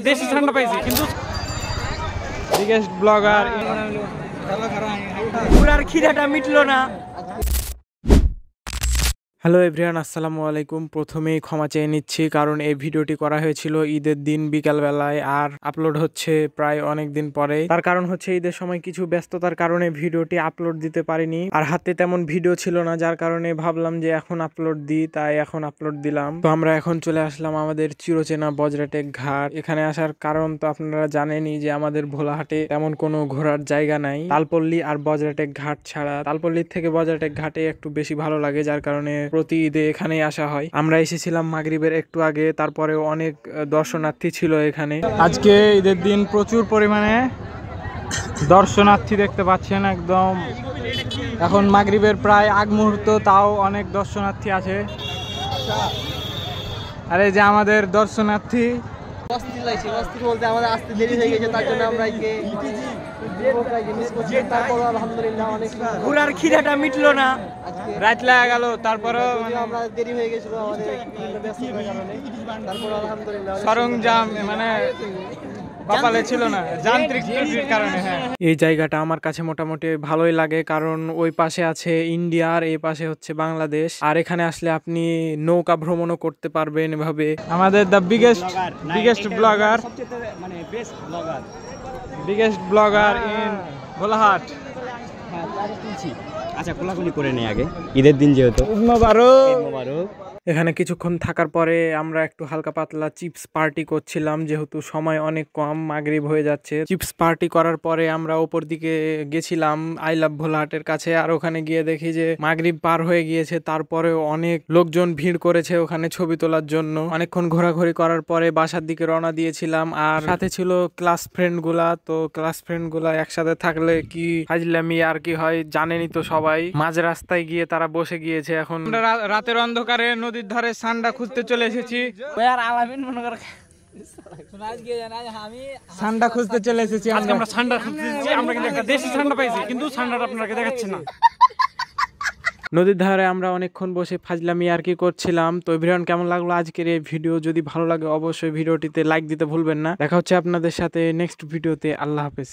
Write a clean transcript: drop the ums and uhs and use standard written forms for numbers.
দেশি ঠান্ডা পাইছি কিন্তু বিগেস্ট ব্লগার পুরার খিদাটা মিটলো না। হ্যালো এভরিওয়ান, আসসালামু আলাইকুম। প্রথমেই ক্ষমা চেয়ে নিচ্ছি, কারণ এই ভিডিওটি করা হয়েছিল ঈদের দিন বিকালবেলায় আর আপলোড হচ্ছে প্রায় অনেক দিন পরে। তার কারণ হচ্ছে ঈদের সময় কিছু ব্যস্ততার কারণে ভিডিওটি আপলোড দিতে পারিনি, আর হাতে তেমন ভিডিও ছিল না, যার কারণে ভাবলাম যে এখন আপলোড দিই, তাই এখন আপলোড দিলাম। তো আমরা এখন চলে আসলাম আমাদের চিরচেনা বজরাটেক ঘাট। এখানে আসার কারণ তো আপনারা জানেনই যে আমাদের ভোলাহাটে তেমন কোনো ঘোরার জায়গা নাই, তালপল্লী আর বজরাটেক ঘাট ছাড়া। তালপল্লীর থেকে বজরাটেক ঘাটে একটু বেশি ভালো লাগে, যার কারণে প্রতি ঈদে এখানেই আসা হয়। আমরা এসেছিলাম মাগরিবের একটু আগে, তারপরে অনেক দর্শনার্থী ছিল এখানে। আজকে ঈদের দিন প্রচুর পরিমাণে দর্শনার্থী দেখতে পাচ্ছেন একদম। এখন মাগরিবের প্রায় আগ মুহূর্ত, তাও অনেক দর্শনার্থী আছে। আরে যে আমাদের দর্শনার্থী বলতে আমাদের আসতে দেরি হয়ে গেছে, তার জন্য আমরা পুরার খিদাটা মিটলো না, রাত লাগা গেল, তারপরে আমরা দেরি হয়ে গেছিল আমাদের ব্যস্ততার কারণে। তারপর আলহামদুলিল্লাহ সরঞ্জাম মানে কপালে ছিল না, যান্ত্রিক ত্রুটির কারণে। হ্যাঁ, এই জায়গাটা আমার কাছে মোটামুটি ভালোই লাগে, কারণ ওই পাশে আছে ইন্ডিয়া আর এই পাশে হচ্ছে বাংলাদেশ। আর এখানে আসলে আপনি নৌকা ভ্রমণও করতে পারবেন এভাবে। আমাদের দ্য বিগেস্ট ব্লগার মানে best blogger biggest blogger in Bholahat. আচ্ছা, কোলাকুলি করে নেই আগে, ঈদের দিন যেহেতু। এখানে কিছুক্ষণ থাকার পরে আমরা একটু হালকা পাতলা চিপস পার্টি করছিলাম, যেহেতু সময় অনেক কম, মাগরিব হয়ে যাচ্ছে। চিপস পার্টি করার পরে আমরা উপর দিকে গেছিলাম আই লাভ ভোলাহাটের কাছে, আর ওখানে গিয়ে দেখি যে মাগরিব পার হয়ে গিয়েছে, তারপরে অনেক লোকজন ভিড় করেছে ওখানে ছবি তোলার জন্য। অনেকক্ষণ ঘোরাঘুরি করার পরে বাসার দিকে রওনা দিয়েছিলাম, আর সাথে ছিল ক্লাস ফ্রেন্ড গুলা। তো ক্লাস ফ্রেন্ড গুলা একসাথে থাকলে কি ফাজলামি আর কি হয় জানেনই তো সবাই। মাঝ রাস্তায় গিয়ে তারা বসে গিয়েছে। এখন রাতের অন্ধকারে নদীর ধারে সান্ডা খুঁজতে চলে এসেছি। সান্ডা খুঁজতে চলে এসেছি আমরা সান্ডা খুঁজতেছি। আমরা কিন্তু একটা দেশি সান্ডা পাইছি, কিন্তু সান্ডাটা আপনাকে দেখাচ্ছি না। নদীর ধারে আমরা অনেকক্ষণ বসে ফাজলামি আর কি করছিলাম। তো এভরিওয়ান, কেমন লাগলো আজকের এই ভিডিও? যদি ভালো লাগে অবশ্যই ভিডিওটিতে লাইক দিতে ভুলবেন না। দেখা হচ্ছে আপনাদের সাথে নেক্সট ভিডিওতে। আল্লাহ হাফেজ।